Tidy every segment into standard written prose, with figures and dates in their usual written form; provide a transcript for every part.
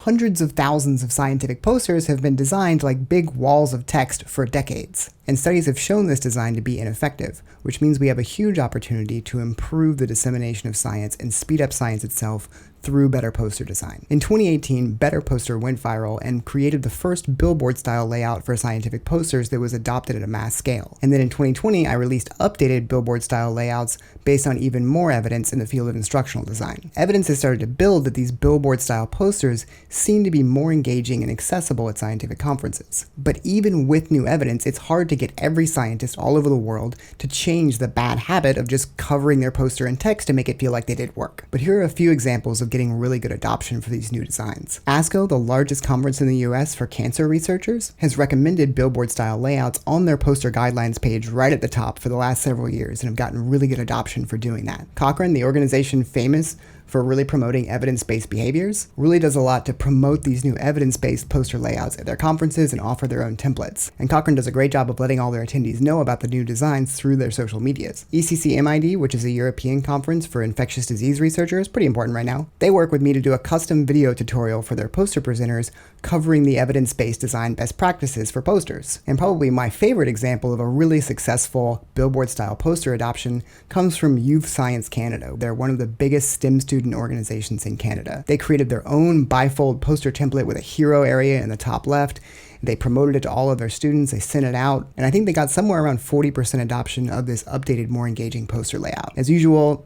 Hundreds of thousands of scientific posters have been designed like big walls of text for decades, and studies have shown this design to be ineffective, which means we have a huge opportunity to improve the dissemination of science and speed up science itself through better poster design. In 2018, BetterPoster went viral and created the first Billboard-style layout for scientific posters that was adopted at a mass scale. And then in 2020, I released updated Billboard-style layouts based on even more evidence in the field of instructional design. Evidence has started to build that these Billboard-style posters seem to be more engaging and accessible at scientific conferences. But even with new evidence, it's hard to get every scientist all over the world to change the bad habit of just covering their poster in text to make it feel like they did work. But here are a few examples of getting really good adoption for these new designs. ASCO, the largest conference in the US for cancer researchers, has recommended Billboard-style layouts on their poster guidelines page right at the top for the last several years and have gotten really good adoption for doing that. Cochrane, the organization famous for really promoting evidence-based behaviors, really does a lot to promote these new evidence-based poster layouts at their conferences and offer their own templates. And Cochrane does a great job of letting all their attendees know about the new designs through their social medias. ECCMID, which is a European conference for infectious disease researchers, pretty important right now, they work with me to do a custom video tutorial for their poster presenters covering the evidence-based design best practices for posters. And probably my favorite example of a really successful Billboard-style poster adoption comes from Youth Science Canada. They're one of the biggest STEM student organizations in Canada. They created their own bifold poster template with a hero area in the top left. They promoted it to all of their students, they sent it out, and I think they got somewhere around 40% adoption of this updated, more engaging poster layout. As usual,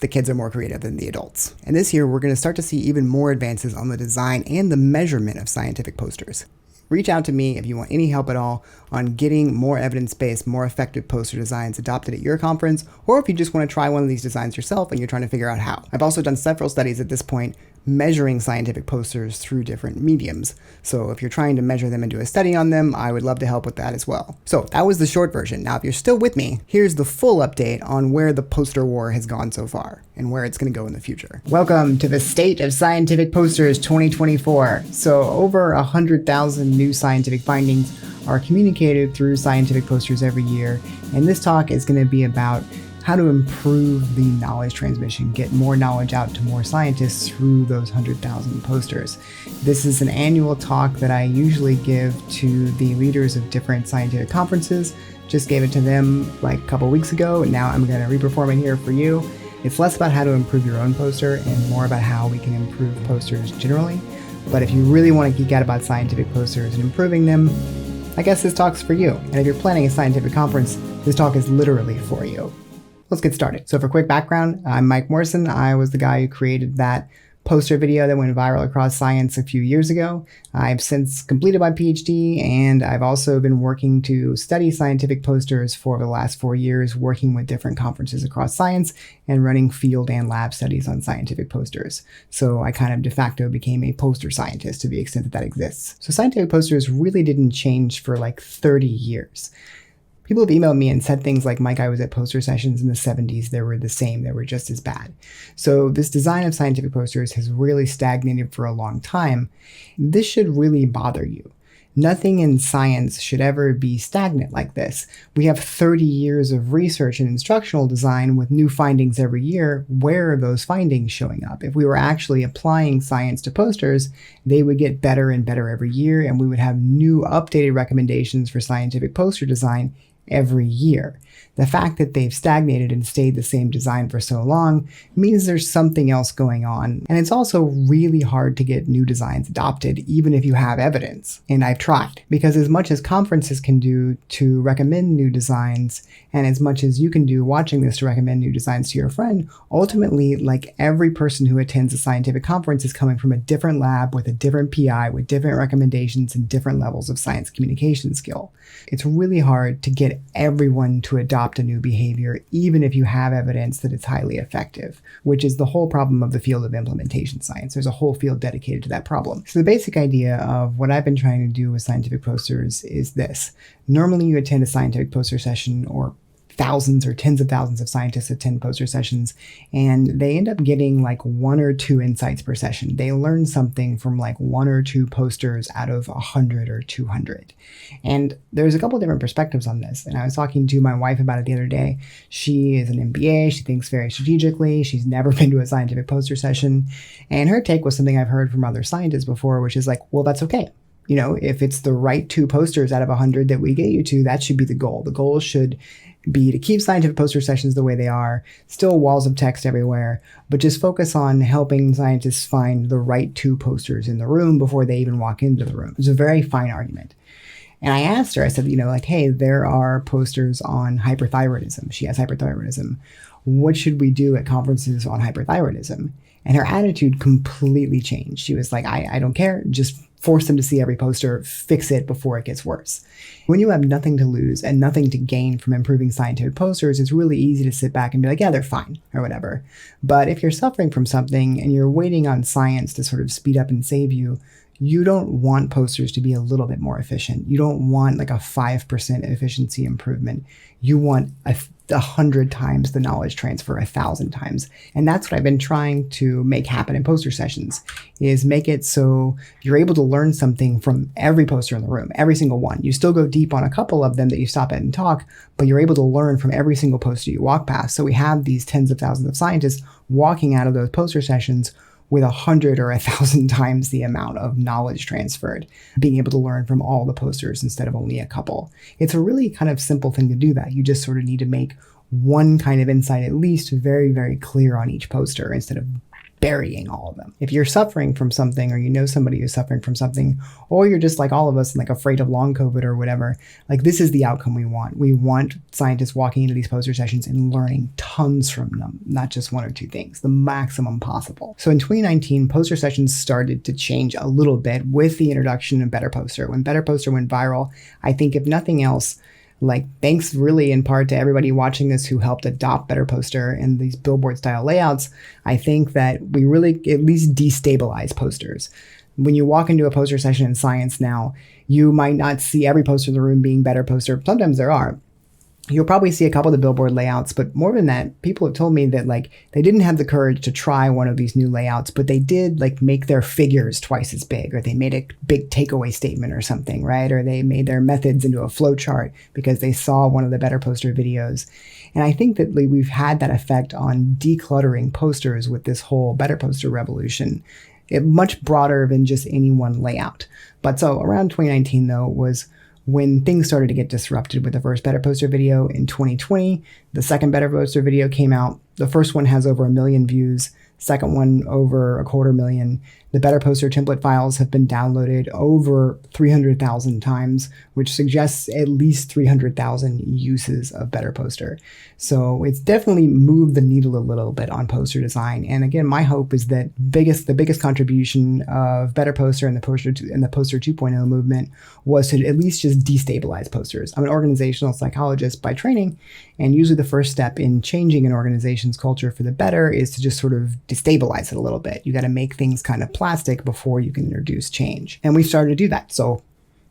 the kids are more creative than the adults. And this year, we're going to start to see even more advances on the design and the measurement of scientific posters. Reach out to me if you want any help at all on getting more evidence-based, more effective poster designs adopted at your conference, or if you just want to try one of these designs yourself and you're trying to figure out how. I've also done several studies at this point measuring scientific posters through different mediums. So if you're trying to measure them and do a study on them, I would love to help with that as well. So that was the short version. Now, if you're still with me, here's the full update on where the poster war has gone so far and where it's going to go in the future. Welcome to the State of Scientific Posters 2024. So over 100,000 new scientific findings are communicated through scientific posters every year. And this talk is going to be about how to improve the knowledge transmission, get more knowledge out to more scientists through those 100,000 posters. This is an annual talk that I usually give to the leaders of different scientific conferences. Just gave it to them like a couple weeks ago, and now I'm going to re-perform it here for you. It's less about how to improve your own poster and more about how we can improve posters generally. But if you really want to geek out about scientific posters and improving them, I guess this talk's for you. And if you're planning a scientific conference, this talk is literally for you. Let's get started. So for quick background, I'm Mike Morrison. I was the guy who created that poster video that went viral across science a few years ago. I've since completed my Ph.D. and I've also been working to study scientific posters for the last 4 years, working with different conferences across science and running field and lab studies on scientific posters. So I kind of de facto became a poster scientist to the extent that that exists. So scientific posters really didn't change for like 30 years. People have emailed me and said things like, Mike, I was at poster sessions in the 70s. They were the same. They were just as bad. So this design of scientific posters has really stagnated for a long time. This should really bother you. Nothing in science should ever be stagnant like this. We have 30 years of research in instructional design with new findings every year. Where are those findings showing up? If we were actually applying science to posters, they would get better and better every year, and we would have new updated recommendations for scientific poster design every year. The fact that they've stagnated and stayed the same design for so long means there's something else going on. And it's also really hard to get new designs adopted, even if you have evidence. And I've tried, because as much as conferences can do to recommend new designs, and as much as you can do watching this to recommend new designs to your friend, ultimately, like every person who attends a scientific conference is coming from a different lab with a different PI, with different recommendations and different levels of science communication skill. It's really hard to get everyone to adopt a new behavior, even if you have evidence that it's highly effective, which is the whole problem of the field of implementation science. There's a whole field dedicated to that problem. So the basic idea of what I've been trying to do with scientific posters is this. Normally you attend a scientific poster session or thousands or tens of thousands of scientists attend poster sessions, and they end up getting like 1 or 2 insights per session. They learn something from like 1 or 2 posters out of 100 or 200. And there's a couple different perspectives on this. And I was talking to my wife about it the other day. She is an MBA. She thinks very strategically. She's never been to a scientific poster session. And her take was something I've heard from other scientists before, which is like, well, that's okay. You know, if it's the right 2 posters out of 100 that we get you to, that should be the goal. The goal should be to keep scientific poster sessions the way they are, still walls of text everywhere, but just focus on helping scientists find the right 2 posters in the room before they even walk into the room. It's a very fine argument. And I asked her, I said, you know, like, hey, there are posters on hyperthyroidism. She has hyperthyroidism. What should we do at conferences on hyperthyroidism? And her attitude completely changed. She was like, I don't care. Just force them to see every poster, fix it before it gets worse. When you have nothing to lose and nothing to gain from improving scientific posters, it's really easy to sit back and be like, yeah, they're fine or whatever. But if you're suffering from something and you're waiting on science to sort of speed up and save you, you don't want posters to be a little bit more efficient. You don't want like a 5% efficiency improvement. You want 100 times the knowledge transfer, 1,000 times. And that's what I've been trying to make happen in poster sessions, is make it so you're able to learn something from every poster in the room, every single one. You still go deep on a couple of them that you stop at and talk, but you're able to learn from every single poster you walk past. So we have these tens of thousands of scientists walking out of those poster sessions with 100 or 1,000 times the amount of knowledge transferred, being able to learn from all the posters instead of only a couple. It's a really kind of simple thing to do that. You just sort of need to make one kind of insight at least very, very clear on each poster instead of burying all of them. If you're suffering from something, or you know somebody who's suffering from something, or you're just like all of us, like afraid of long COVID or whatever, like this is the outcome we want. We want scientists walking into these poster sessions and learning tons from them, not just 1 or 2 things, the maximum possible. So in 2019, poster sessions started to change a little bit with the introduction of BetterPoster. When BetterPoster went viral, I think if nothing else, like thanks really in part to everybody watching this who helped adopt BetterPoster and these Billboard style layouts, I think that we really at least destabilize posters. When you walk into a poster session in science now, you might not see every poster in the room being BetterPoster. Sometimes there are. You'll probably see a couple of the Billboard layouts, but more than that, people have told me that like they didn't have the courage to try one of these new layouts, but they did like make their figures twice as big, or they made a big takeaway statement or something, right? Or they made their methods into a flow chart because they saw one of the BetterPoster videos. And I think that we've had that effect on decluttering posters with this whole BetterPoster revolution. Much broader than just any one layout. But so around 2019 though was when things started to get disrupted with the first BetterPoster video in 2020. The second BetterPoster video came out. The first one has over 1 million views. Second one over 250,000. The BetterPoster template files have been downloaded over 300,000 times, which suggests at least 300,000 uses of BetterPoster. So it's definitely moved the needle a little bit on poster design. And again, my hope is that the biggest contribution of BetterPoster and the Poster 2.0 movement was to at least just destabilize posters. I'm an organizational psychologist by training, and usually the first step in changing an organization's culture for the better is to just sort of destabilize it a little bit. You got to make things kind of plastic before you can introduce change. And we've started to do that. So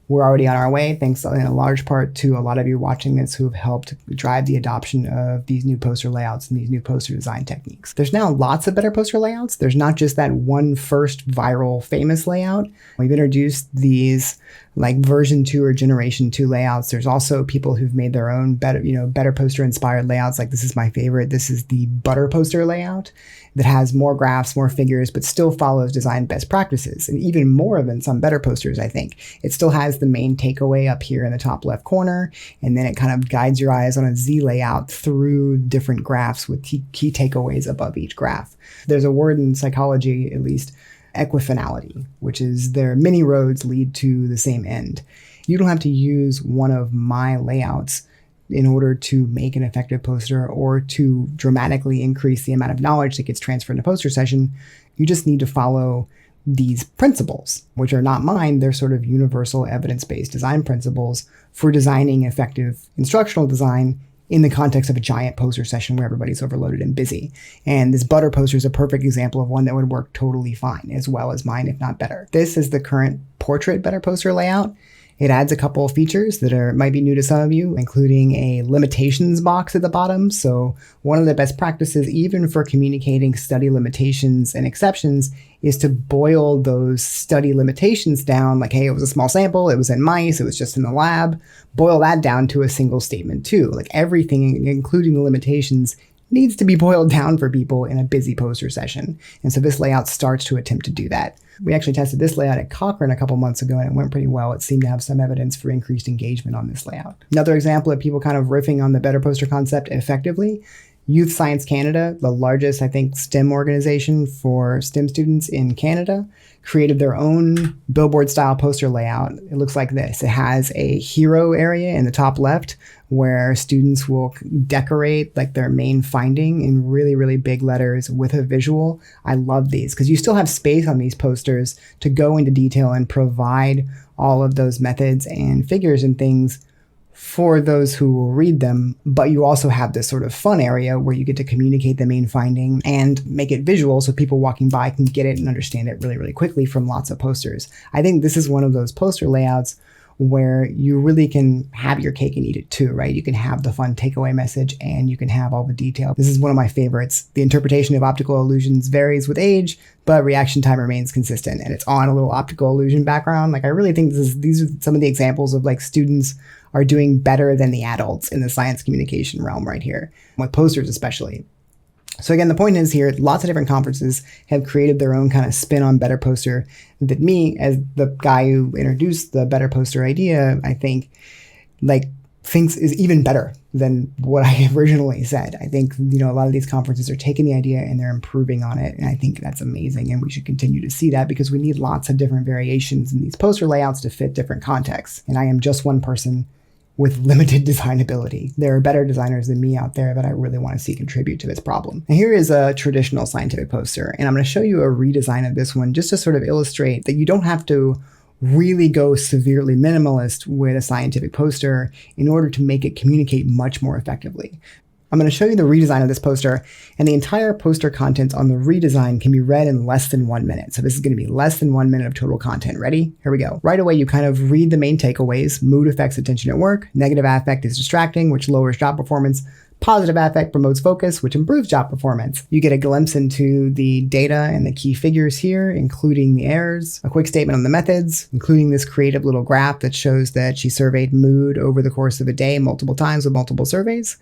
we're already on our way, thanks in a large part to a lot of you watching this who have helped drive the adoption of these new poster layouts and these new poster design techniques. There's now lots of better poster layouts. There's not just that one first viral famous layout. We've introduced these like version 2 or generation 2 layouts. There's also people who've made their own better poster inspired layouts. Like this is my favorite. This is the ButterPoster layout that has more graphs, more figures, but still follows design best practices. And even more than some better posters, I think. It still has the main takeaway up here in the top left corner, and then it kind of guides your eyes on a Z layout through different graphs with key takeaways above each graph. There's a word in psychology, at least, equifinality, which is their many roads lead to the same end. You don't have to use one of my layouts in order to make an effective poster or to dramatically increase the amount of knowledge that gets transferred in a poster session. You just need to follow these principles, which are not mine. They're sort of universal evidence-based design principles for designing effective instructional design in the context of a giant poster session where everybody's overloaded and busy. And this ButterPoster is a perfect example of one that would work totally fine, as well as mine, if not better. This is the current portrait BetterPoster layout. It adds a couple of features that might be new to some of you, including a limitations box at the bottom. So one of the best practices, even for communicating study limitations and exceptions, is to boil those study limitations down. Like, hey, it was a small sample, it was in mice, it was just in the lab. Boil that down to a single statement too. Like everything, including the limitations, needs to be boiled down for people in a busy poster session. And so this layout starts to attempt to do that. We actually tested this layout at Cochrane a couple months ago, and it went pretty well. It seemed to have some evidence for increased engagement on this layout. Another example of people kind of riffing on the BetterPoster concept effectively, Youth Science Canada, the largest, I think, STEM organization for STEM students in Canada, created their own Billboard-style poster layout. It looks like this. It has a hero area in the top left where students will decorate like their main finding in really, really big letters with a visual. I love these because you still have space on these posters to go into detail and provide all of those methods and figures and things for those who will read them, but you also have this sort of fun area where you get to communicate the main finding and make it visual so people walking by can get it and understand it really, really quickly from lots of posters. I think this is one of those poster layouts where you really can have your cake and eat it too, right? You can have the fun takeaway message and you can have all the detail. This is one of my favorites. The interpretation of optical illusions varies with age, but reaction time remains consistent, and it's on a little optical illusion background. Like, I really think these are some of the examples of like students are doing better than the adults in the science communication realm right here, with posters especially. So again, the point is here, lots of different conferences have created their own kind of spin on BetterPoster that me, as the guy who introduced the BetterPoster idea, I think, thinks is even better than what I originally said. I think, a lot of these conferences are taking the idea and they're improving on it. And I think that's amazing. And we should continue to see that because we need lots of different variations in these poster layouts to fit different contexts. And I am just one person with limited design ability. There are better designers than me out there that I really want to see contribute to this problem. And here is a traditional scientific poster, and I'm going to show you a redesign of this one just to sort of illustrate that you don't have to really go severely minimalist with a scientific poster in order to make it communicate much more effectively. I'm going to show you the redesign of this poster, and the entire poster contents on the redesign can be read in less than 1 minute. So this is going to be less than 1 minute of total content. Ready? Here we go. Right away, you kind of read the main takeaways. Mood affects attention at work. Negative affect is distracting, which lowers job performance. Positive affect promotes focus, which improves job performance. You get a glimpse into the data and the key figures here, including the errors, a quick statement on the methods, including this creative little graph that shows that she surveyed mood over the course of a day multiple times with multiple surveys.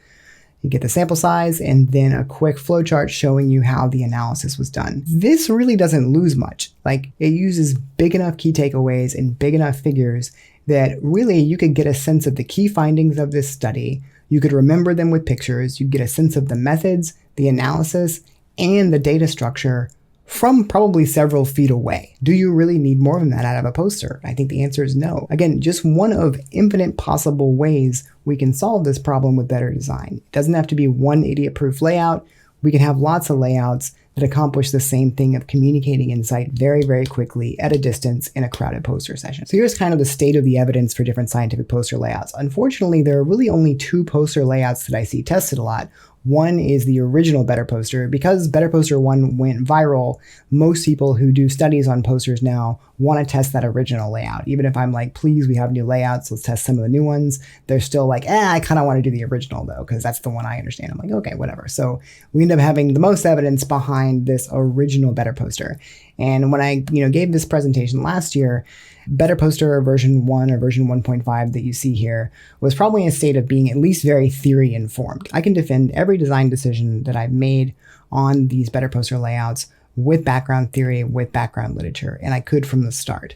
You get the sample size and then a quick flowchart showing you how the analysis was done. This really doesn't lose much. Like, it uses big enough key takeaways and big enough figures that really you could get a sense of the key findings of this study. You could remember them with pictures. You get a sense of the methods, the analysis, and the data structure from probably several feet away. Do you really need more than that out of a poster? I think the answer is no. Again, just one of infinite possible ways we can solve this problem with better design. It doesn't have to be one idiot-proof layout. We can have lots of layouts that accomplish the same thing of communicating insight very, very quickly at a distance in a crowded poster session. So here's kind of the state of the evidence for different scientific poster layouts. Unfortunately, there are really only two poster layouts that I see tested a lot. One is the original BetterPoster. Because BetterPoster 1 went viral, most people who do studies on posters now want to test that original layout. Even if I'm like, please, we have new layouts, let's test some of the new ones, they're still like, I kind of want to do the original though, because that's the one I understand. I'm like, okay, whatever. So we end up having the most evidence behind this original BetterPoster. And when I gave this presentation last year, BetterPoster version 1 or version 1.5 that you see here was probably in a state of being at least very theory informed. I can defend every design decision that I've made on these BetterPoster layouts with background theory, with background literature, and I could from the start.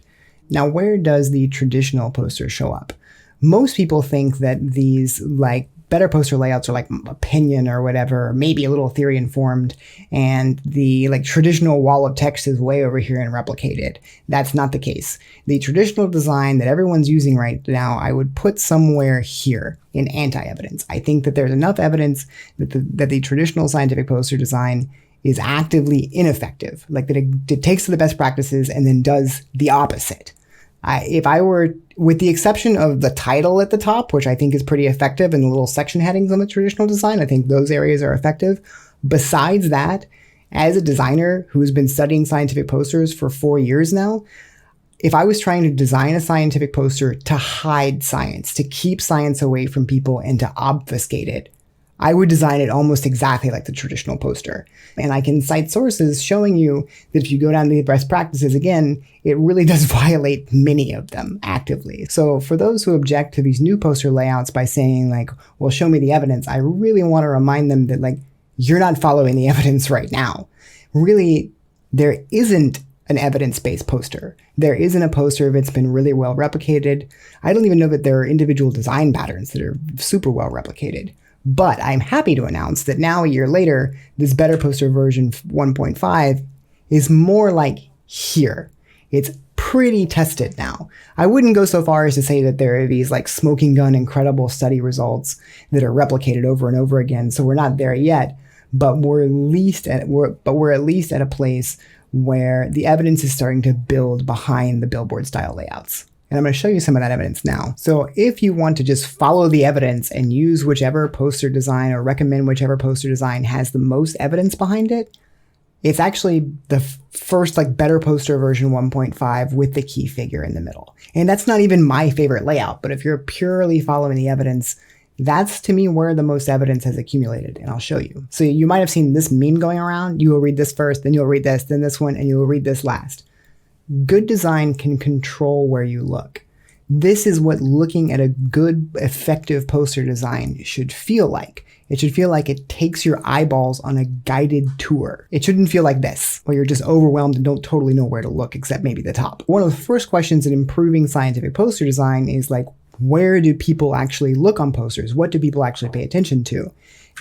Now, where does the traditional poster show up? Most people think that these BetterPoster layouts are like opinion or whatever, maybe a little theory informed, and the traditional wall of text is way over here and replicated. That's not the case. The traditional design that everyone's using right now, I would put somewhere here in anti-evidence. I think that there's enough evidence that the traditional scientific poster design is actively ineffective, that it takes to the best practices and then does the opposite. If I were, with the exception of the title at the top, which I think is pretty effective, and the little section headings on the traditional design, I think those areas are effective. Besides that, as a designer who's been studying scientific posters for 4 years now, if I was trying to design a scientific poster to hide science, to keep science away from people and to obfuscate it, I would design it almost exactly like the traditional poster. And I can cite sources showing you that if you go down to the best practices, again, it really does violate many of them actively. So for those who object to these new poster layouts by saying like, well, show me the evidence, I really want to remind them that like, you're not following the evidence right now. Really, there isn't an evidence-based poster. There isn't a poster that's been really well replicated. I don't even know that there are individual design patterns that are super well replicated. But I'm happy to announce that now, a year later, this BetterPoster version 1.5 is more like here. It's pretty tested now. I wouldn't go so far as to say that there are these like smoking gun incredible study results that are replicated over and over again. So we're not there yet, but we're at least at a place where the evidence is starting to build behind the Billboard style layouts. And I'm going to show you some of that evidence now. So if you want to just follow the evidence and use whichever poster design or recommend whichever poster design has the most evidence behind it, it's actually the first like BetterPoster version 1.5 with the key figure in the middle. And that's not even my favorite layout, but if you're purely following the evidence, that's to me where the most evidence has accumulated, and I'll show you. So you might have seen this meme going around. You will read this first, then you'll read this, then this one, and you will read this last. Good design can control where you look. This is what looking at a good, effective poster design should feel like. It should feel like it takes your eyeballs on a guided tour. It shouldn't feel like this, where you're just overwhelmed and don't totally know where to look, except maybe the top. One of the first questions in improving scientific poster design is like, where do people actually look on posters? What do people actually pay attention to?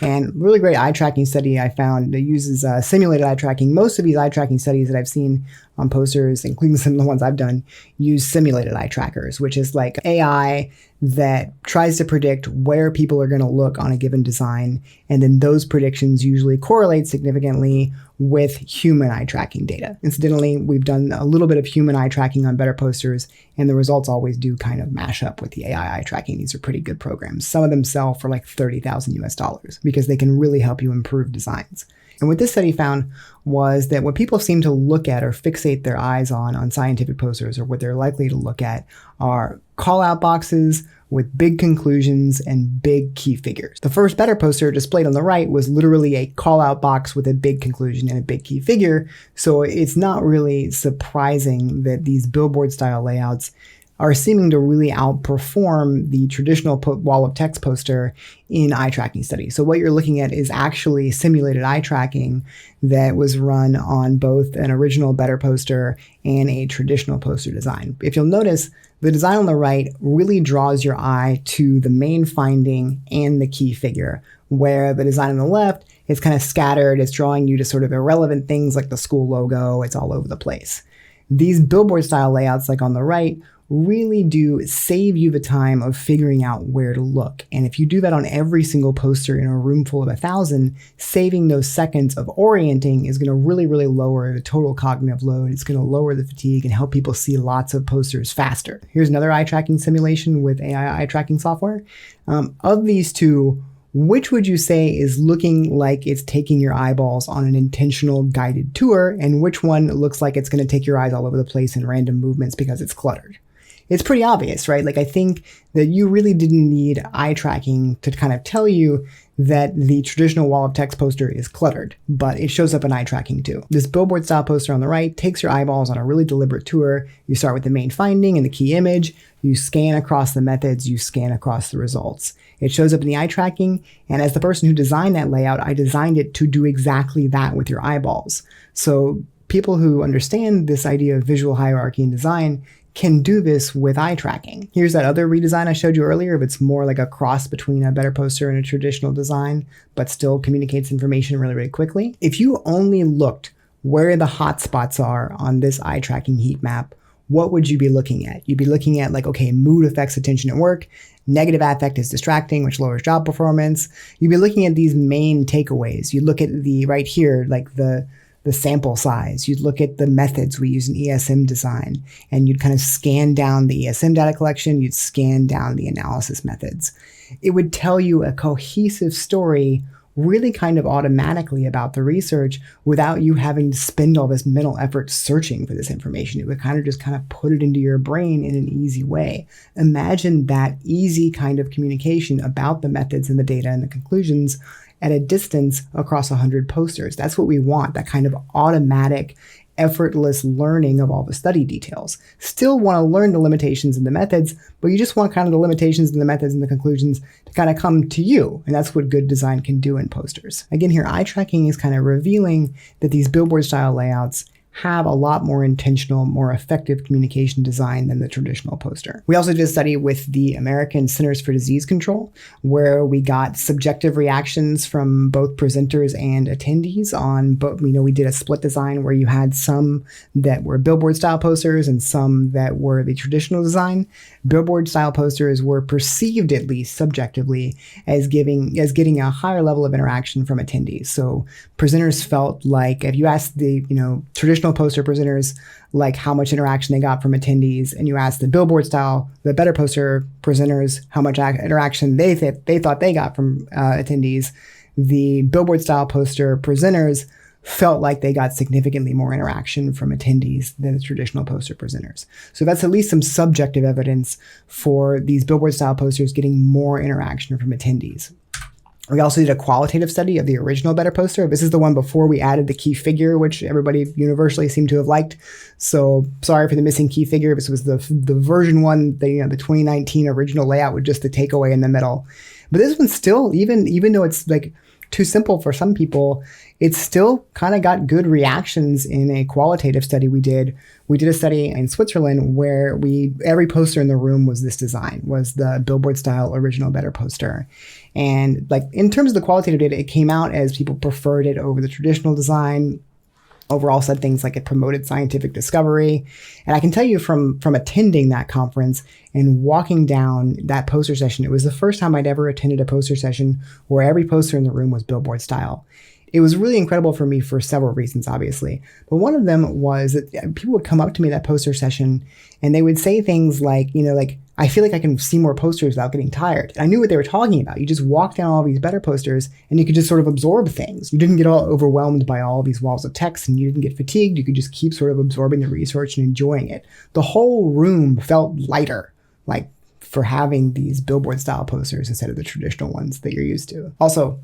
And really great eye tracking study I found that uses simulated eye tracking. Most of these eye tracking studies that I've seen on posters, including some of the ones I've done, use simulated eye trackers, which is like AI that tries to predict where people are going to look on a given design. And then those predictions usually correlate significantly with human eye tracking data. Incidentally, we've done a little bit of human eye tracking on BetterPosters, and the results always do kind of mash up with the AI eye tracking. These are pretty good programs. Some of them sell for like $30,000 US because they can really help you improve designs. And what this study found was that what people seem to look at or fixate their eyes on scientific posters, or what they're likely to look at, are call-out boxes with big conclusions and big key figures. The first BetterPoster displayed on the right was literally a call-out box with a big conclusion and a big key figure, so it's not really surprising that these Billboard-style layouts are seeming to really outperform the traditional wall of text poster in eye tracking studies. So what you're looking at is actually simulated eye tracking that was run on both an original BetterPoster and a traditional poster design. If you'll notice, the design on the right really draws your eye to the main finding and the key figure, where the design on the left is kind of scattered. It's drawing you to sort of irrelevant things like the school logo. It's all over the place. These Billboard style layouts, like on the right, really do save you the time of figuring out where to look. And if you do that on every single poster in a room full of 1,000, saving those seconds of orienting is going to really, really lower the total cognitive load. It's going to lower the fatigue and help people see lots of posters faster. Here's another eye tracking simulation with AI eye tracking software. Of these two, which would you say is looking like it's taking your eyeballs on an intentional guided tour, and which one looks like it's going to take your eyes all over the place in random movements because it's cluttered? It's pretty obvious, right? Like, I think that you really didn't need eye tracking to kind of tell you that the traditional wall of text poster is cluttered, but it shows up in eye tracking too. This Billboard style poster on the right takes your eyeballs on a really deliberate tour. You start with the main finding and the key image. You scan across the methods. You scan across the results. It shows up in the eye tracking. And as the person who designed that layout, I designed it to do exactly that with your eyeballs. So people who understand this idea of visual hierarchy in design can do this with eye tracking. Here's that other redesign I showed you earlier, but it's more like a cross between a BetterPoster and a traditional design, but still communicates information really, really quickly. If you only looked where the hot spots are on this eye tracking heat map, what would you be looking at? You'd be looking at like, okay, mood affects attention at work. Negative affect is distracting, which lowers job performance. You'd be looking at these main takeaways. You look at the right here, like the sample size. You'd look at the methods we use in ESM design, and you'd kind of scan down the ESM data collection. You'd scan down the analysis methods. It would tell you a cohesive story really kind of automatically about the research without you having to spend all this mental effort searching for this information. It would kind of put it into your brain in an easy way. Imagine that easy kind of communication about the methods and the data and the conclusions at a distance across 100 posters. That's what we want, that kind of automatic, effortless learning of all the study details. Still want to learn the limitations and the methods, but you just want kind of the limitations and the methods and the conclusions to kind of come to you. And that's what good design can do in posters. Again, here, eye tracking is kind of revealing that these billboard style layouts have a lot more intentional, more effective communication design than the traditional poster. We also did a study with the American Centers for Disease Control, where we got subjective reactions from both presenters and attendees on both. We did a split design where you had some that were billboard style posters and some that were the traditional design. Billboard style posters were perceived, at least subjectively, as getting a higher level of interaction from attendees. So presenters felt like if you asked the traditional poster presenters like how much interaction they got from attendees, and you asked the billboard style, the BetterPoster presenters how much interaction they thought they got from attendees, the billboard style poster presenters felt like they got significantly more interaction from attendees than the traditional poster presenters. So that's at least some subjective evidence for these billboard style posters getting more interaction from attendees. We also did a qualitative study of the original BetterPoster. This is the one before we added the key figure, which everybody universally seemed to have liked. So sorry for the missing key figure. This was the version one, the 2019 original layout with just the takeaway in the middle. But this one still, even though it's like too simple for some people, it still kind of got good reactions in a qualitative study we did. We did a study in Switzerland where every poster in the room was this design, was the billboard style original BetterPoster. And like in terms of the qualitative data, it came out as people preferred it over the traditional design. Overall said things like it promoted scientific discovery. And I can tell you from attending that conference and walking down that poster session, it was the first time I'd ever attended a poster session where every poster in the room was billboard style. It was really incredible for me for several reasons, obviously. But one of them was that people would come up to me at that poster session and they would say things like, I feel like I can see more posters without getting tired. And I knew what they were talking about. You just walk down all these better posters and you could just sort of absorb things. You didn't get all overwhelmed by all these walls of text and you didn't get fatigued. You could just keep sort of absorbing the research and enjoying it. The whole room felt lighter, like for having these billboard style posters instead of the traditional ones that you're used to. Also,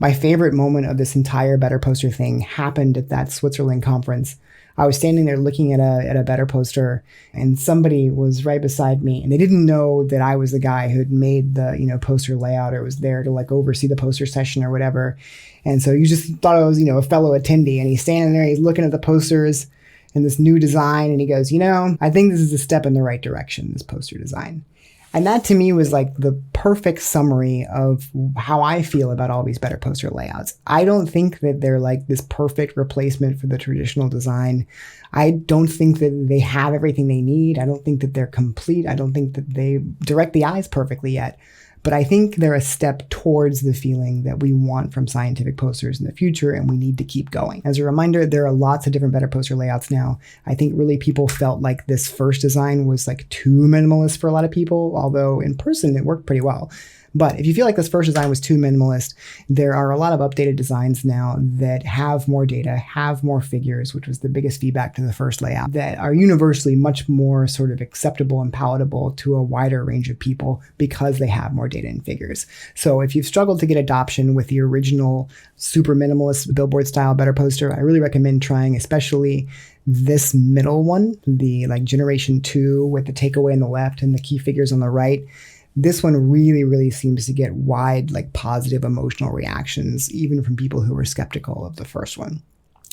my favorite moment of this entire BetterPoster thing happened at that Switzerland conference. I was standing there looking at a BetterPoster, and somebody was right beside me, and they didn't know that I was the guy who had made the poster layout or was there to like oversee the poster session or whatever. And so you just thought I was a fellow attendee, and he's standing there, he's looking at the posters and this new design, and he goes, I think this is a step in the right direction, this poster design. And that to me was like the perfect summary of how I feel about all these BetterPoster layouts. I don't think that they're like this perfect replacement for the traditional design. I don't think that they have everything they need. I don't think that they're complete. I don't think that they direct the eyes perfectly yet. But I think they're a step towards the feeling that we want from scientific posters in the future, and we need to keep going. As a reminder, there are lots of different BetterPoster layouts now. I think really people felt like this first design was like too minimalist for a lot of people, although in person it worked pretty well. But if you feel like this first design was too minimalist, there are a lot of updated designs now that have more data, have more figures, which was the biggest feedback to the first layout, that are universally much more sort of acceptable and palatable to a wider range of people because they have more data and figures. So if you've struggled to get adoption with the original super minimalist billboard style BetterPoster, I really recommend trying especially this middle one, the like generation 2 with the takeaway on the left and the key figures on the right. This one really, really seems to get wide, like positive emotional reactions, even from people who were skeptical of the first one.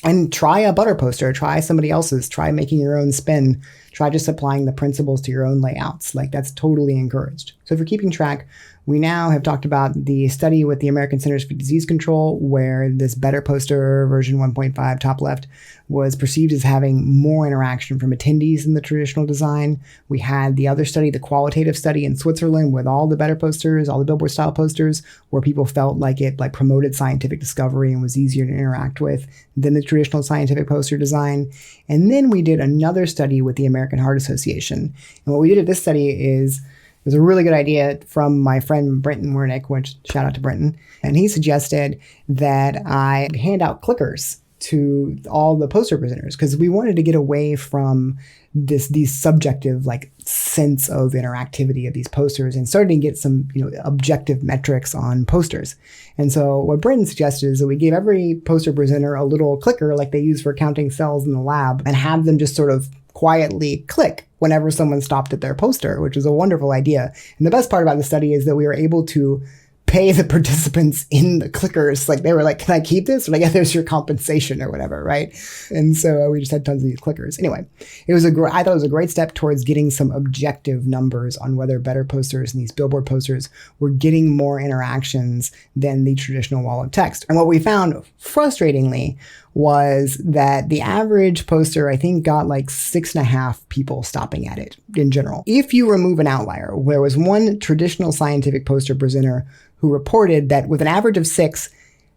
And try a ButterPoster, try somebody else's, try making your own spin, try just applying the principles to your own layouts. Like that's totally encouraged. So if you're keeping track, we now have talked about the study with the American Centers for Disease Control, where this BetterPoster version 1.5 top left was perceived as having more interaction from attendees than the traditional design. We had the other study, the qualitative study in Switzerland with all the BetterPosters, all the billboard style posters, where people felt like it like promoted scientific discovery and was easier to interact with than the traditional scientific poster design. And then we did another study with the American Heart Association. And what we did at this study is was a really good idea from my friend Brenton Wernick, which shout out to Brenton. And he suggested that I hand out clickers to all the poster presenters because we wanted to get away from these subjective like sense of interactivity of these posters and started to get some objective metrics on posters. And so what Brenton suggested is that we gave every poster presenter a little clicker like they use for counting cells in the lab and have them just sort of quietly click whenever someone stopped at their poster, which was a wonderful idea. And the best part about the study is that we were able to pay the participants in the clickers. Like they were like, can I keep this? Like, yeah, there's your compensation or whatever, right? And so we just had tons of these clickers. Anyway, I thought it was a great step towards getting some objective numbers on whether BetterPosters and these Billboard posters were getting more interactions than the traditional wall of text. And what we found, frustratingly, was that the average poster, I think, got like 6.5 people stopping at it in general. If you remove an outlier, there was one traditional scientific poster presenter who reported that with an average of 6,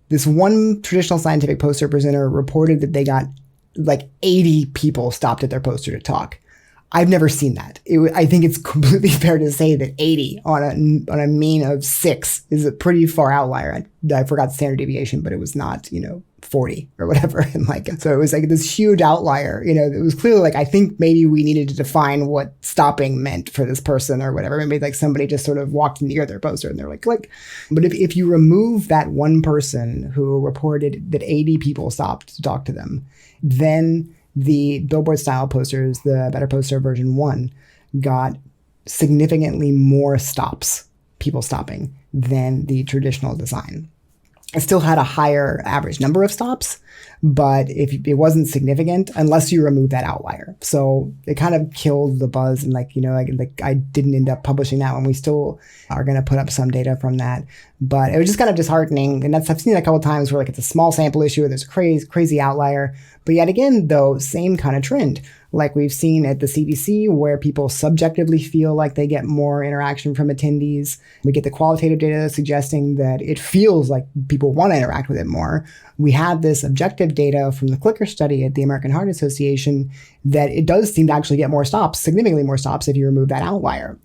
this one traditional scientific poster presenter reported that they got like 80 people stopped at their poster to talk. I've never seen that. I think it's completely fair to say that 80 on a mean of 6 is a pretty far outlier. I forgot the standard deviation, but it was not, 40 or whatever. And so it was like this huge outlier. It was clearly like, I think maybe we needed to define what stopping meant for this person or whatever. Maybe like somebody just sort of walked near their poster and they're like, click. But if you remove that one person who reported that 80 people stopped to talk to them, then the Billboard style posters, the BetterPoster version 1, got significantly more people stopping than the traditional design. It still had a higher average number of stops, but it wasn't significant unless you remove that outlier. So it kind of killed the buzz, and I didn't end up publishing that one. We still are going to put up some data from that, but it was just kind of disheartening. And I've seen it a couple of times where it's a small sample issue, there's a crazy outlier, but yet again, though, same kind of trend. Like we've seen at the CDC, where people subjectively feel like they get more interaction from attendees. We get the qualitative data suggesting that it feels like people want to interact with it more. We have this objective data from the clicker study at the American Heart Association that it does seem to actually get more stops, significantly more stops if you remove that outlier.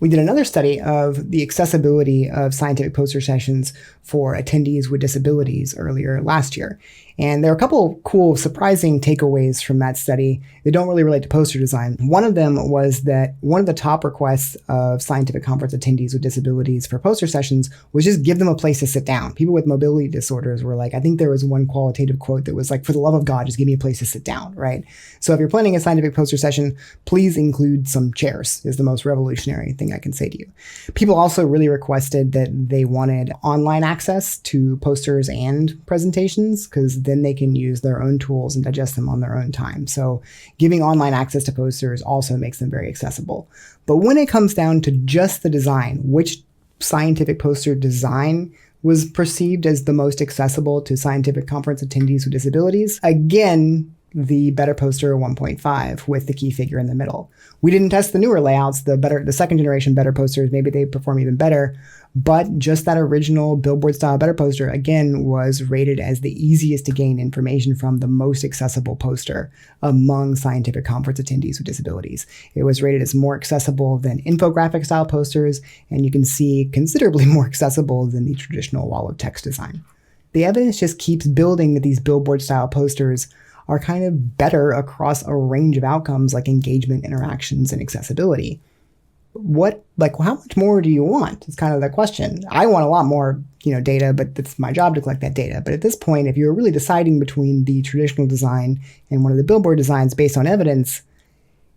We did another study of the accessibility of scientific poster sessions for attendees with disabilities earlier last year. And there are a couple of cool, surprising takeaways from that study that don't really relate to poster design. One of them was that one of the top requests of scientific conference attendees with disabilities for poster sessions was just give them a place to sit down. People with mobility disorders were like, I think there was one qualitative quote that was like, for the love of God, just give me a place to sit down, right? So if you're planning a scientific poster session, please include some chairs, is the most revolutionary thing I can say to you. People also really requested that they wanted online access to posters and presentations, because then they can use their own tools and digest them on their own time. So giving online access to posters also makes them very accessible. But when it comes down to just the design, which scientific poster design was perceived as the most accessible to scientific conference attendees with disabilities, again, the BetterPoster 1.5 with the key figure in the middle. We didn't test the newer layouts, the second generation BetterPosters, maybe they perform even better, but just that original Billboard style BetterPoster, again, was rated as the easiest to gain information from, the most accessible poster among scientific conference attendees with disabilities. It was rated as more accessible than infographic style posters, and you can see considerably more accessible than the traditional wall of text design. The evidence just keeps building that these Billboard style posters are kind of better across a range of outcomes like engagement, interactions, and accessibility. How much more do you want? It's kind of the question. I want a lot more, data, but it's my job to collect that data. But at this point, if you're really deciding between the traditional design and one of the Billboard designs based on evidence,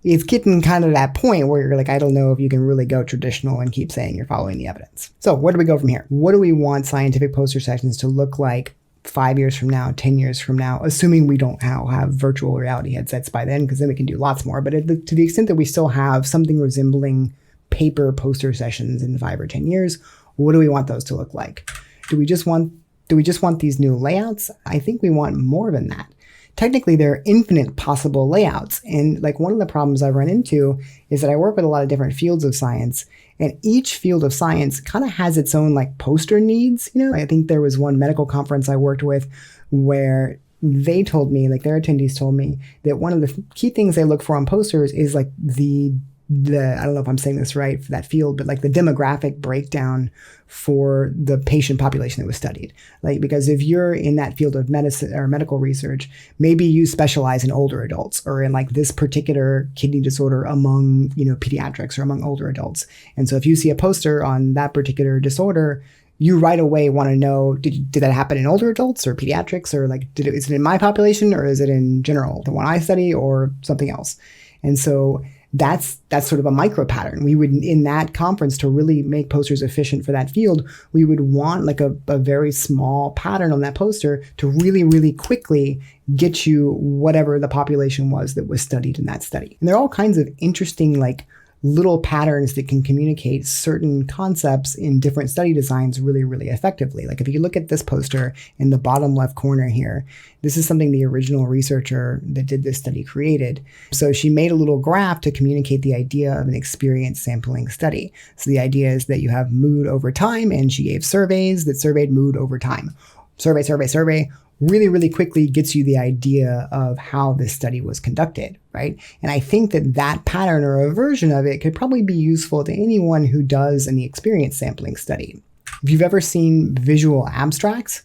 it's getting kind of that point where you're like, I don't know if you can really go traditional and keep saying you're following the evidence. So where do we go from here? What do we want scientific poster sessions to look like 5 years from now, 10 years from now, assuming we don't have virtual reality headsets by then, because then we can do lots more. But to the extent that we still have something resembling paper poster sessions in 5 or 10 years, what do we want those to look like? Do we just want these new layouts? I think we want more than that. Technically, there are infinite possible layouts. And one of the problems I've run into is that I work with a lot of different fields of science, and each field of science kind of has its own poster needs. I think there was one medical conference I worked with where they told me, their attendees told me, that one of the key things they look for on posters is the I don't know if I'm saying this right for that field, but like the demographic breakdown for the patient population that was studied. Like, because if you're in that field of medicine or medical research, maybe you specialize in older adults or in like this particular kidney disorder among, pediatrics or among older adults. And so if you see a poster on that particular disorder, you right away want to know, did that happen in older adults or pediatrics, or like, is it in my population or is it in general, the one I study, or something else? And so that's sort of a micro pattern. We would, in that conference, to really make posters efficient for that field, we would want like a very small pattern on that poster to really, really quickly get you whatever the population was that was studied in that study. And there are all kinds of interesting like little patterns that can communicate certain concepts in different study designs really, really effectively. Like if you look at this poster in the bottom left corner here, this is something the original researcher that did this study created. So she made a little graph to communicate the idea of an experience sampling study. So the idea is that you have mood over time, and she gave surveys that surveyed mood over time. Survey, really, really quickly gets you the idea of how this study was conducted, right? And I think that pattern or a version of it could probably be useful to anyone who does an experience sampling study. If you've ever seen visual abstracts,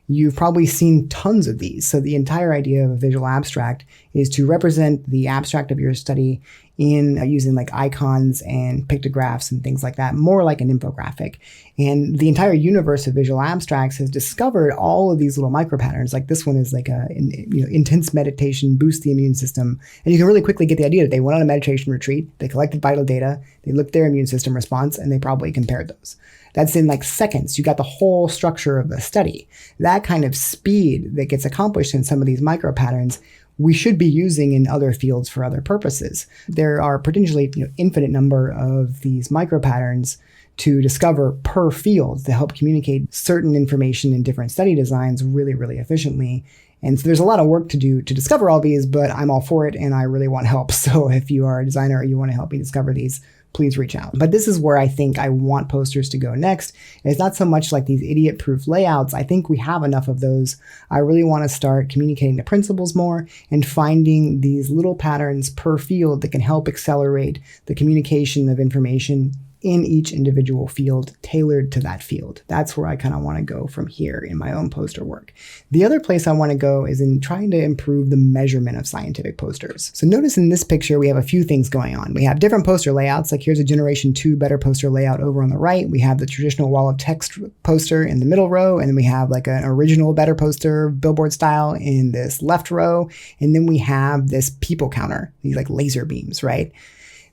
you've probably seen tons of these. So the entire idea of a visual abstract is to represent the abstract of your study in using like icons and pictographs and things like that, more like an infographic. And the entire universe of visual abstracts has discovered all of these little micro patterns. Like this one is like intense meditation boosts the immune system. And you can really quickly get the idea that they went on a meditation retreat, they collected vital data, they looked at their immune system response, and they probably compared those. That's in like seconds. You got the whole structure of the study. That kind of speed that gets accomplished in some of these micro patterns, we should be using in other fields for other purposes. There are potentially infinite number of these micro patterns to discover per field to help communicate certain information in different study designs really, really efficiently. And so there's a lot of work to do to discover all these, but I'm all for it and I really want help. So if you are a designer or you want to help me discover these, please reach out. But this is where I think I want posters to go next. It's not so much like these idiot-proof layouts. I think we have enough of those. I really want to start communicating the principles more and finding these little patterns per field that can help accelerate the communication of information in each individual field tailored to that field. That's where I kind of want to go from here in my own poster work. The other place I want to go is in trying to improve the measurement of scientific posters. So notice in this picture, we have a few things going on. We have different poster layouts, like here's a Generation 2 BetterPoster layout over on the right. We have the traditional wall of text poster in the middle row, and then we have like an original BetterPoster Billboard style in this left row. And then we have this people counter, these like laser beams, right?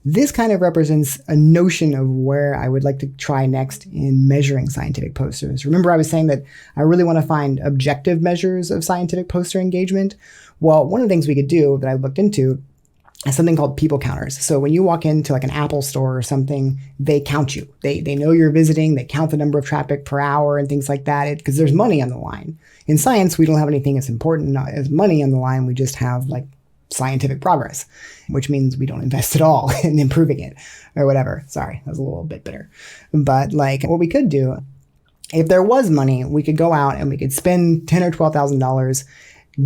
This kind of represents a notion of where I would like to try next in measuring scientific posters. Remember I was saying that I really want to find objective measures of scientific poster engagement? Well, one of the things we could do that I looked into is something called people counters. So when you walk into like an Apple store or something, they count you. They know you're visiting, they count the number of traffic per hour and things like that, because there's money on the line. In science, we don't have anything as important as money on the line. We just have like scientific progress, which means we don't invest at all in improving it or whatever. Sorry, that was a little bit bitter. But like what we could do, if there was money, we could go out and we could spend $10,000 or $12,000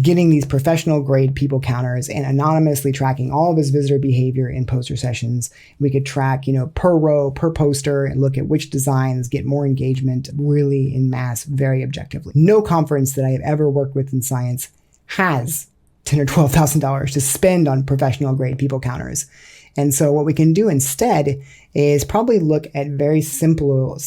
getting these professional grade people counters and anonymously tracking all of his visitor behavior in poster sessions. We could track, per row, per poster, and look at which designs get more engagement really in mass, very objectively. No conference that I have ever worked with in science has $10,000 or $12,000 to spend on professional grade people counters. And so what we can do instead is probably look at very simple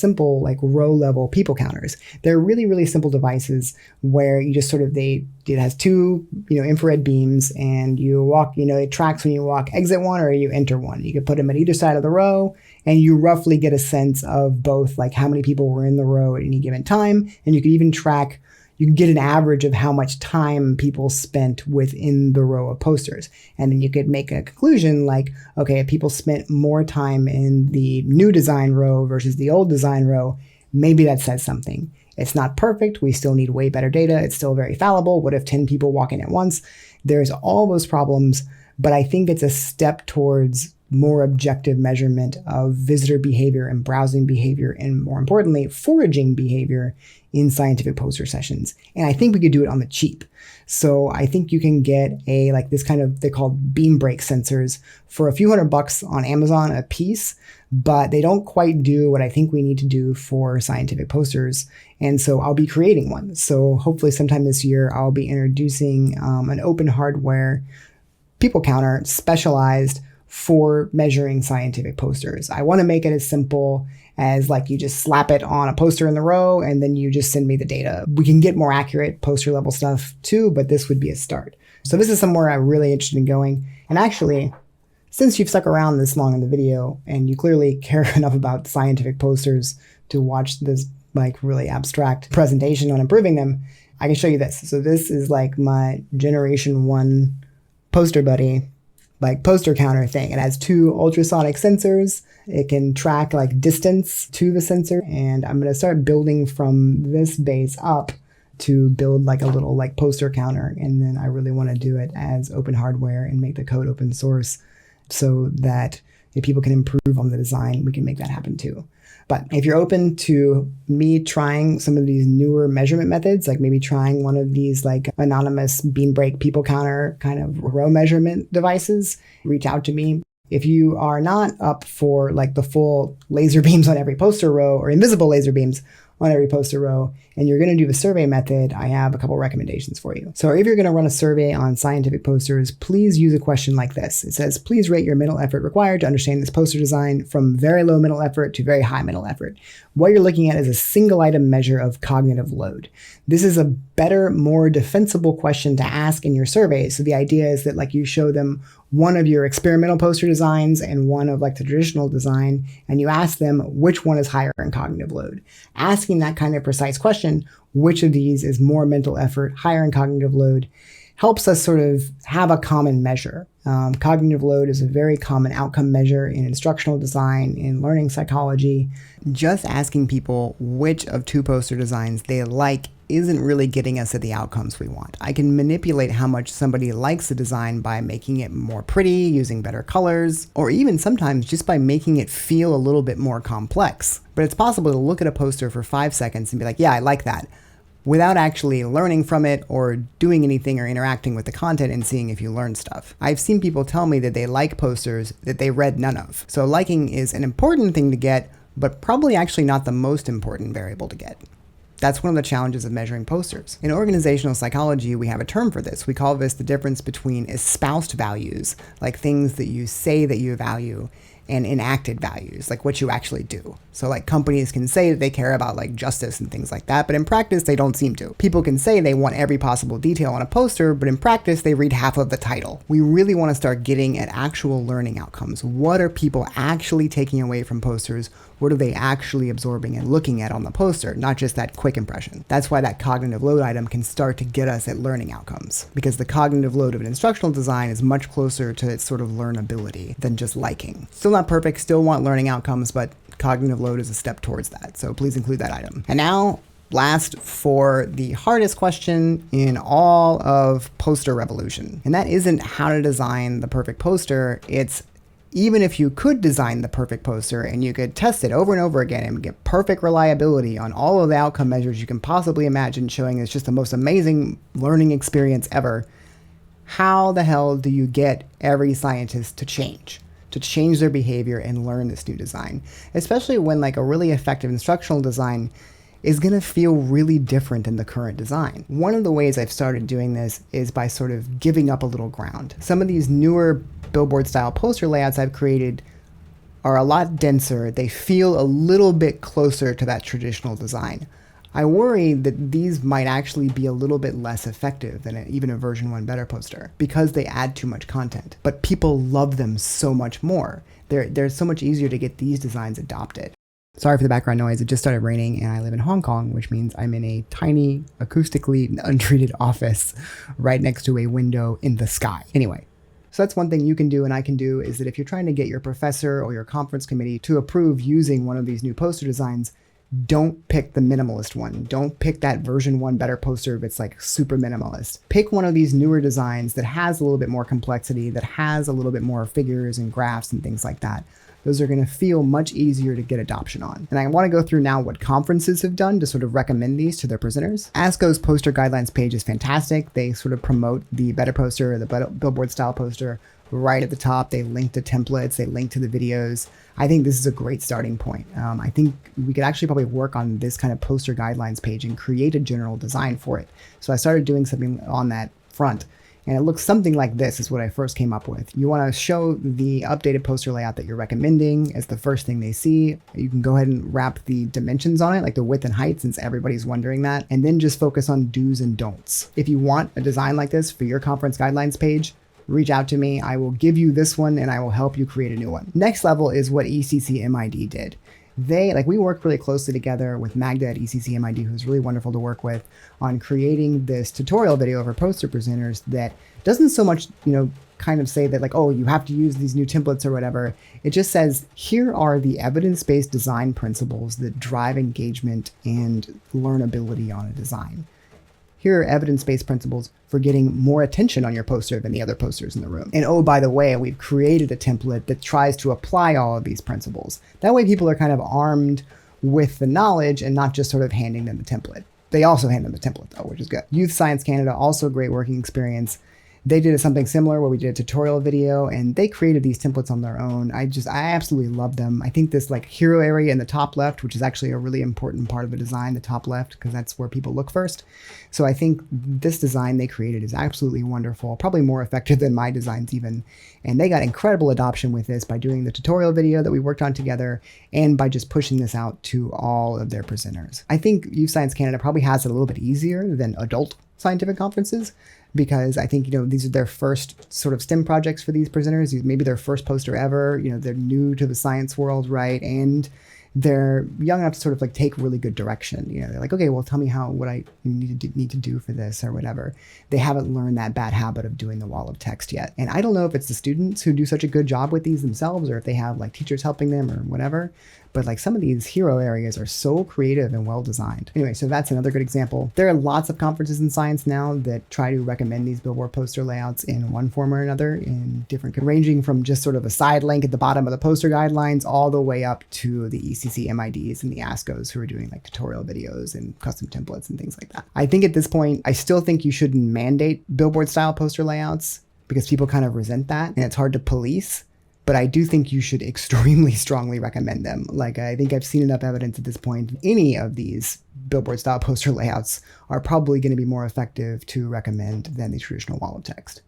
like row level people counters. They're really, really simple devices where you just it has two, infrared beams, and you walk, it tracks when you walk exit one or you enter one. You could put them at either side of the row, and you roughly get a sense of both like how many people were in the row at any given time. And you could even track, you can get an average of how much time people spent within the row of posters. And then you could make a conclusion like, okay, if people spent more time in the new design row versus the old design row, maybe that says something. It's not perfect. We still need way better data. It's still very fallible. What if 10 people walk in at once? There's all those problems, but I think it's a step towards more objective measurement of visitor behavior and browsing behavior, and more importantly, foraging behavior in scientific poster sessions. And I think we could do it on the cheap. So I think you can get this kind of, they're called beam break sensors for a few $100 on Amazon a piece, but they don't quite do what I think we need to do for scientific posters. And so I'll be creating one. So hopefully sometime this year, I'll be introducing an open hardware people counter specialized for measuring scientific posters. I want to make it as simple as you just slap it on a poster in the row and then you just send me the data. We can get more accurate poster level stuff too, but this would be a start. So this is somewhere I'm really interested in going. And actually, since you've stuck around this long in the video and you clearly care enough about scientific posters to watch this really abstract presentation on improving them, I can show you this. So this is my generation 1 poster buddy, poster counter thing. It has 2 ultrasonic sensors. It can track distance to the sensor. And I'm going to start building from this base up to build a little poster counter. And then I really want to do it as open hardware and make the code open source so that if people can improve on the design, we can make that happen too. But if you're open to me trying some of these newer measurement methods, maybe trying one of these anonymous beam break people counter kind of row measurement devices, reach out to me. If you are not up for the full laser beams on every poster row or invisible laser beams on every poster row, and you're going to do the survey method, I have a couple recommendations for you. So if you're going to run a survey on scientific posters, please use a question like this. It says, please rate your mental effort required to understand this poster design from very low mental effort to very high mental effort. What you're looking at is a single item measure of cognitive load. This is a better, more defensible question to ask in your survey. So the idea is that you show them one of your experimental poster designs and one of the traditional design, and you ask them which one is higher in cognitive load. Asking that kind of precise question, which of these is more mental effort, higher in cognitive load, helps us sort of have a common measure. Cognitive load is a very common outcome measure in instructional design, in learning psychology. Just asking people which of 2 poster designs they like isn't really getting us at the outcomes we want. I can manipulate how much somebody likes the design by making it more pretty, using better colors, or even sometimes just by making it feel a little bit more complex. But it's possible to look at a poster for 5 seconds and be like, yeah, I like that, without actually learning from it or doing anything or interacting with the content and seeing if you learn stuff. I've seen people tell me that they like posters that they read none of. So liking is an important thing to get, but probably actually not the most important variable to get. That's one of the challenges of measuring posters. In organizational psychology, we have a term for this. We call this the difference between espoused values, things that you say that you value, and enacted values, what you actually do. So companies can say that they care about justice and things like that, but in practice, they don't seem to. People can say they want every possible detail on a poster, but in practice, they read half of the title. We really want to start getting at actual learning outcomes. What are people actually taking away from posters? What are they actually absorbing and looking at on the poster, not just that quick impression? That's why that cognitive load item can start to get us at learning outcomes, because the cognitive load of an instructional design is much closer to its sort of learnability than just liking. Still not perfect, still want learning outcomes, but cognitive load is a step towards that. So please include that item. And now, last for the hardest question in all of poster revolution. And that isn't how to design the perfect poster, it's even if you could design the perfect poster and you could test it over and over again and get perfect reliability on all of the outcome measures you can possibly imagine, showing it's just the most amazing learning experience ever, how the hell do you get every scientist to change their behavior and learn this new design? Especially when a really effective instructional design is going to feel really different than the current design. One of the ways I've started doing this is by sort of giving up a little ground. Some of these newer Billboard style poster layouts I've created are a lot denser. They feel a little bit closer to that traditional design. I worry that these might actually be a little bit less effective than even a version 1 BetterPoster because they add too much content. But people love them so much more. They're so much easier to get these designs adopted. Sorry for the background noise. It just started raining and I live in Hong Kong, which means I'm in a tiny, acoustically untreated office right next to a window in the sky. Anyway, so that's one thing you can do and I can do, is that if you're trying to get your professor or your conference committee to approve using one of these new poster designs, don't pick the minimalist one. Don't pick that version 1 BetterPoster if it's like super minimalist. Pick one of these newer designs that has a little bit more complexity, that has a little bit more figures and graphs and things like that. Those are going to feel much easier to get adoption on. And I want to go through now what conferences have done to sort of recommend these to their presenters. ASCO's poster guidelines page is fantastic. They sort of promote the BetterPoster or the Billboard style poster right at the top. They link to templates, they link to the videos. I think this is a great starting point. I think we could actually probably work on this kind of poster guidelines page and create a general design for it. So I started doing something on that front. And it looks something like this is what I first came up with. You want to show the updated poster layout that you're recommending as the first thing they see. You can go ahead and wrap the dimensions on it, like the width and height, since everybody's wondering that, and then just focus on do's and don'ts. If you want a design like this for your conference guidelines page, reach out to me. I will give you this one and I will help you create a new one. Next level is what ECCMID did. We worked really closely together with Magda at ECCMID, who's really wonderful to work with, on creating this tutorial video for poster presenters that doesn't so much, kind of say that like, oh, you have to use these new templates or whatever. It just says, here are the evidence-based design principles that drive engagement and learnability on a design. Here are evidence-based principles for getting more attention on your poster than the other posters in the room. And oh, by the way, we've created a template that tries to apply all of these principles. That way people are kind of armed with the knowledge and not just sort of handing them the template. They also hand them the template though, which is good. Youth Science Canada, also a great working experience. They did something similar where we did a tutorial video and they created these templates on their own. I absolutely love them. I think this like hero area in the top left, which is actually a really important part of the design, the top left, because that's where people look first. So I think this design they created is absolutely wonderful, probably more effective than my designs even. And they got incredible adoption with this by doing the tutorial video that we worked on together and by just pushing this out to all of their presenters. I think Youth Science Canada probably has it a little bit easier than adult scientific conferences, because I think, these are their first sort of STEM projects for these presenters, maybe their first poster ever, they're new to the science world, right? And they're young enough to sort of like take really good direction. They're like, okay, well, tell me what I need to do for this or whatever. They haven't learned that bad habit of doing the wall of text yet. And I don't know if it's the students who do such a good job with these themselves or if they have like teachers helping them or whatever. But like some of these hero areas are so creative and well designed. Anyway, so that's another good example. There are lots of conferences in science now that try to recommend these Billboard poster layouts in one form or another, in different, ranging from just sort of a side link at the bottom of the poster guidelines all the way up to the ECCMIDs and the ASCOs who are doing like tutorial videos and custom templates and things like that. I think at this point, I still think you shouldn't mandate Billboard style poster layouts because people kind of resent that and it's hard to police. But I do think you should extremely strongly recommend them. Like, I think I've seen enough evidence at this point. Any of these Billboard style poster layouts are probably going to be more effective to recommend than the traditional wall of text.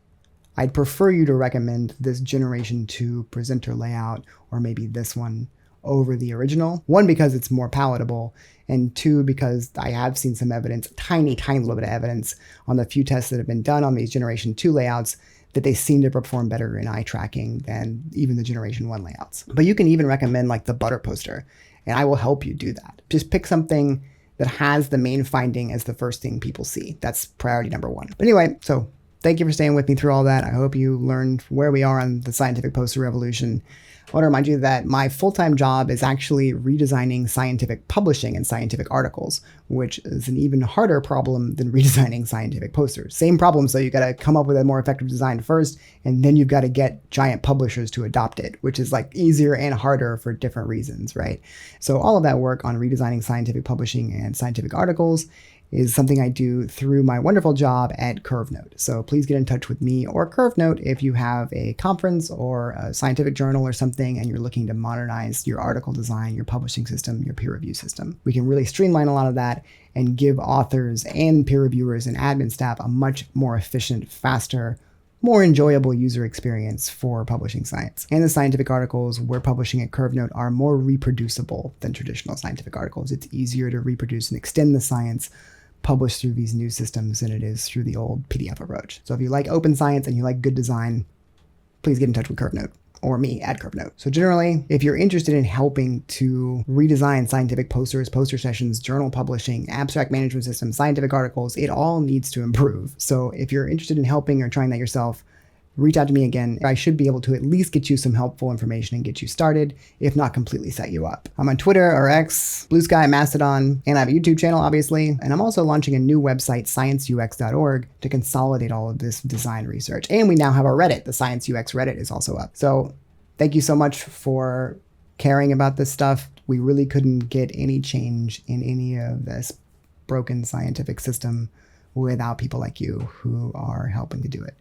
I'd prefer you to recommend this Generation 2 presenter layout, or maybe this one, over the original. One, because it's more palatable, and two, because I have seen some evidence, tiny little bit of evidence on the few tests that have been done on these Generation 2 layouts that they seem to perform better in eye tracking than even the Generation 1 layouts. But you can even recommend like the ButterPoster, and I will help you do that. Just pick something that has the main finding as the first thing people see. That's priority number one. But anyway, so thank you for staying with me through all that. I hope you learned where we are on the scientific poster revolution. I want to remind you that my full-time job is actually redesigning scientific publishing and scientific articles, which is an even harder problem than redesigning scientific posters. Same problem, so you got to come up with a more effective design first, and then you've got to get giant publishers to adopt it, which is like easier and harder for different reasons, right? So all of that work on redesigning scientific publishing and scientific articles is something I do through my wonderful job at CurveNote. So please get in touch with me or CurveNote if you have a conference or a scientific journal or something and you're looking to modernize your article design, your publishing system, your peer review system. We can really streamline a lot of that and give authors and peer reviewers and admin staff a much more efficient, faster, more enjoyable user experience for publishing science. And the scientific articles we're publishing at CurveNote are more reproducible than traditional scientific articles. It's easier to reproduce and extend the science published through these new systems than it is through the old PDF approach. So if you like open science and you like good design, please get in touch with CurveNote or me at CurveNote. So generally, if you're interested in helping to redesign scientific posters, poster sessions, journal publishing, abstract management systems, scientific articles, it all needs to improve. So if you're interested in helping or trying that yourself, reach out to me again. I should be able to at least get you some helpful information and get you started, if not completely set you up. I'm on Twitter or X, Blue Sky, Mastodon, and I have a YouTube channel, obviously. And I'm also launching a new website, scienceux.org, to consolidate all of this design research. And we now have our Reddit. The Science UX Reddit is also up. So thank you so much for caring about this stuff. We really couldn't get any change in any of this broken scientific system without people like you who are helping to do it.